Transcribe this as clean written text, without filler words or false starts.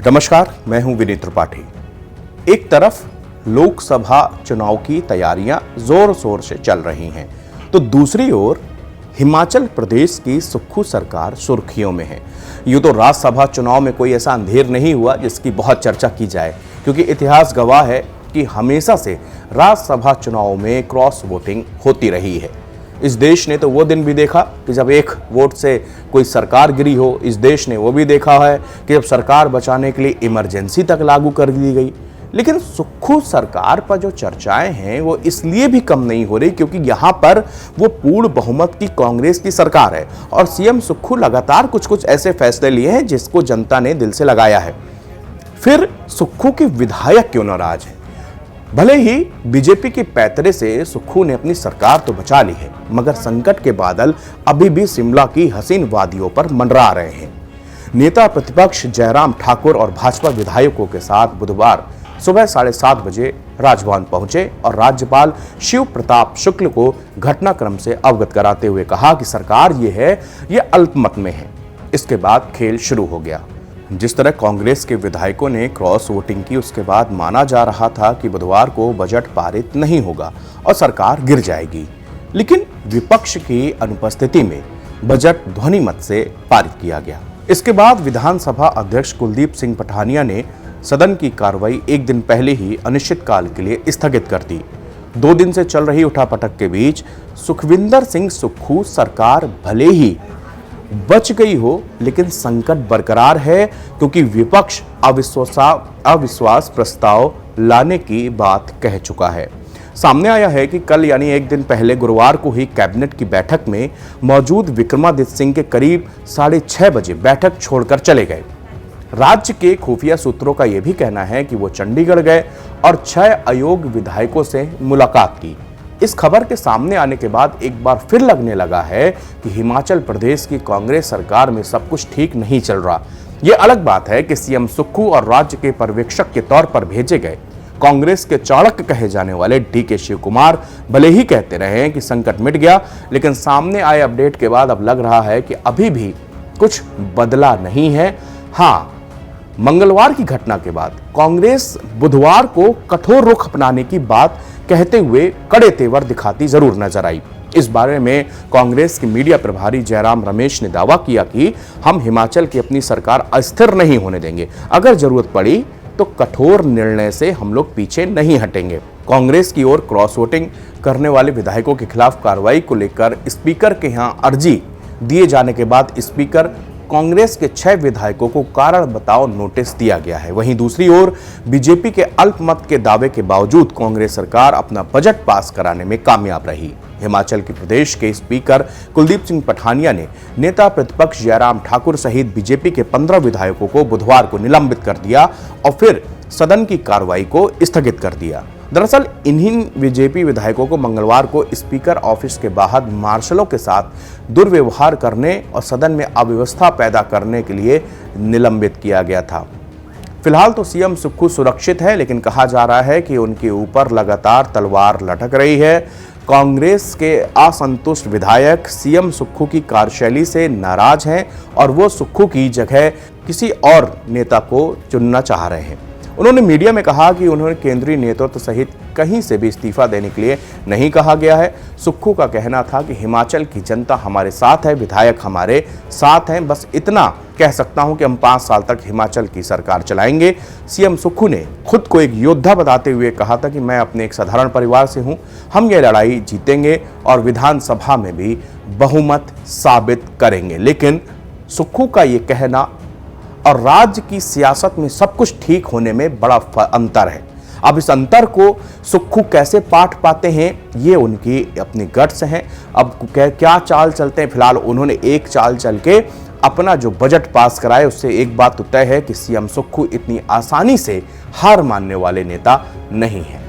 नमस्कार, मैं हूं विनीत त्रिपाठी। एक तरफ लोकसभा चुनाव की तैयारियां जोर शोर से चल रही हैं, तो दूसरी ओर हिमाचल प्रदेश की सुक्खू सरकार सुर्खियों में है। यूं तो राज्यसभा चुनाव में कोई ऐसा अंधेर नहीं हुआ जिसकी बहुत चर्चा की जाए, क्योंकि इतिहास गवाह है कि हमेशा से राज्यसभा चुनाव में क्रॉस वोटिंग होती रही है। इस देश ने तो वो दिन भी देखा कि जब एक वोट से कोई सरकार गिरी हो। इस देश ने वो भी देखा है कि जब सरकार बचाने के लिए इमरजेंसी तक लागू कर दी गई। लेकिन सुक्खू सरकार पर जो चर्चाएं हैं वो इसलिए भी कम नहीं हो रही क्योंकि यहाँ पर वो पूर्ण बहुमत की कांग्रेस की सरकार है और सीएम सुक्खू लगातार कुछ कुछ ऐसे फैसले लिए हैं जिसको जनता ने दिल से लगाया है। फिर सुक्खू के विधायक क्यों नाराज हैं? भले ही बीजेपी के पैतरे से सुक्खू ने अपनी सरकार तो बचा ली है, मगर संकट के बादल अभी भी शिमला की हसीन वादियों पर मंडरा रहे हैं। नेता प्रतिपक्ष जयराम ठाकुर और भाजपा विधायकों के साथ बुधवार सुबह 7:30 बजे राजभवन पहुंचे और राज्यपाल शिव प्रताप शुक्ल को घटनाक्रम से अवगत कराते हुए कहा कि सरकार ये अल्पमत में है। इसके बाद खेल शुरू हो गया। जिस तरह कांग्रेस के विधायकों ने क्रॉस वोटिंग की, उसके बाद माना जा रहा था कि बुधवार को बजट पारित नहीं होगा और सरकार गिर जाएगी। लेकिन विपक्ष की अनुपस्थिति में बजट ध्वनिमत से पारित किया गया। इसके बाद विधानसभा अध्यक्ष कुलदीप सिंह पठानिया ने सदन की कार्रवाई एक दिन पहले ही अनिश्चितकाल के लिए स्थगित कर दी। 2 दिन से चल रही उठापटक के बीच सुखविंदर सिंह सुक्खू सरकार भले ही बच गई हो, लेकिन संकट बरकरार है क्योंकि विपक्ष अविश्वास प्रस्ताव लाने की बात कह चुका है। सामने आया है कि कल यानी एक दिन पहले गुरुवार को ही कैबिनेट की बैठक में मौजूद विक्रमादित्य सिंह के करीब 6:30 बजे बैठक छोड़कर चले गए। राज्य के खुफिया सूत्रों का यह भी कहना है कि वो चंडीगढ़ गए और 6 अयोग्य विधायकों से मुलाकात की। इस खबर के सामने आने के बाद एक बार फिर लगने लगा है कि हिमाचल प्रदेश की कांग्रेस सरकार में सब कुछ ठीक नहीं चल रहा। यह अलग बात है कि सीएम सुक्खू और राज्य के पर्यवेक्षक के तौर पर भेजे गए कांग्रेस के चाणक्य कहे जाने वाले डीके शिव कुमार भले ही कहते रहे कि संकट मिट गया, लेकिन सामने आए अपडेट के बाद अब लग रहा है कि अभी भी कुछ बदला नहीं है। हाँ, मंगलवार की घटना के बाद कांग्रेस बुधवार को कठोर रुख अपनाने की बात कहते हुए कड़े तेवर दिखाती जरूर नजर आई। इस बारे में कांग्रेस के मीडिया प्रभारी जयराम रमेश ने दावा किया कि हम हिमाचल की अपनी सरकार अस्थिर नहीं होने देंगे। अगर जरूरत पड़ी तो कठोर निर्णय से हम लोग पीछे नहीं हटेंगे। कांग्रेस की ओर क्रॉस वोटिंग करने वाले विधायकों के खिलाफ कार्रवाई को लेकर स्पीकर के यहां अर्जी दिए जाने के बाद स्पीकर कांग्रेस के 6 विधायकों को कारण बताओ नोटिस दिया गया है। वहीं दूसरी ओर बीजेपी के अल्पमत के दावे के बावजूद कांग्रेस सरकार अपना बजट पास कराने में कामयाब रही। हिमाचल के प्रदेश के स्पीकर कुलदीप सिंह पठानिया ने नेता प्रतिपक्ष जयराम ठाकुर सहित बीजेपी के 15 विधायकों को बुधवार को निलंबित कर दिया और फिर सदन की कार्रवाई को स्थगित कर दिया। दरअसल इन्हीं बीजेपी विधायकों को मंगलवार को स्पीकर ऑफिस के बाहर मार्शलों के साथ दुर्व्यवहार करने और सदन में अव्यवस्था पैदा करने के लिए निलंबित किया गया था। फिलहाल तो सीएम सुक्खू सुरक्षित है, लेकिन कहा जा रहा है कि उनके ऊपर लगातार तलवार लटक रही है। कांग्रेस के असंतुष्ट विधायक सीएम सुक्खू की कार्यशैली से नाराज हैं और वो सुक्खू की जगह किसी और नेता को चुनना चाह रहे हैं। उन्होंने मीडिया में कहा कि उन्होंने केंद्रीय नेतृत्व सहित कहीं से भी इस्तीफा देने के लिए नहीं कहा गया है। सुक्खू का कहना था कि हिमाचल की जनता हमारे साथ है, विधायक हमारे साथ हैं, बस इतना कह सकता हूं कि हम 5 साल तक हिमाचल की सरकार चलाएंगे। सीएम सुक्खू ने खुद को एक योद्धा बताते हुए कहा था कि मैं अपने एक साधारण परिवार से हूं, हम ये लड़ाई जीतेंगे और विधानसभा में भी बहुमत साबित करेंगे। लेकिन सुक्खू का ये कहना और राज्य की सियासत में सब कुछ ठीक होने में बड़ा अंतर है। अब इस अंतर को सुक्खू कैसे पाट पाते हैं, ये उनकी अपनी गट्स हैं। अब क्या चाल चलते हैं? फिलहाल उन्होंने एक चाल चल के अपना जो बजट पास कराए, उससे एक बात तो तय है कि सीएम सुक्खू इतनी आसानी से हार मानने वाले नेता नहीं है।